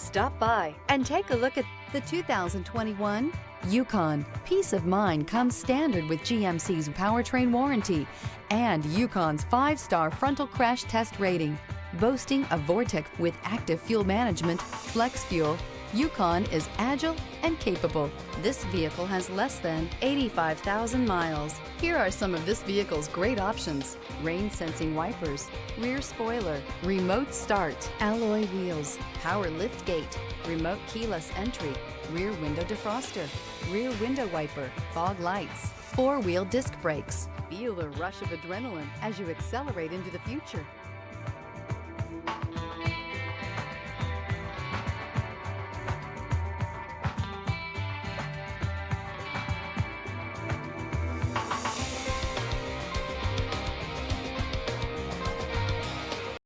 Stop by and take a look at the 2021 Yukon. Peace of mind comes standard with GMC's powertrain warranty and Yukon's 5-star frontal crash test rating. Boasting a Vortec with active fuel management, flex fuel, Yukon is agile and capable. This vehicle has less than 85,000 miles. Here are some of this vehicle's great options: rain sensing wipers, rear spoiler, remote start, alloy wheels, power lift gate, remote keyless entry, rear window defroster, rear window wiper, fog lights, 4-wheel disc brakes. Feel the rush of adrenaline as you accelerate into the future.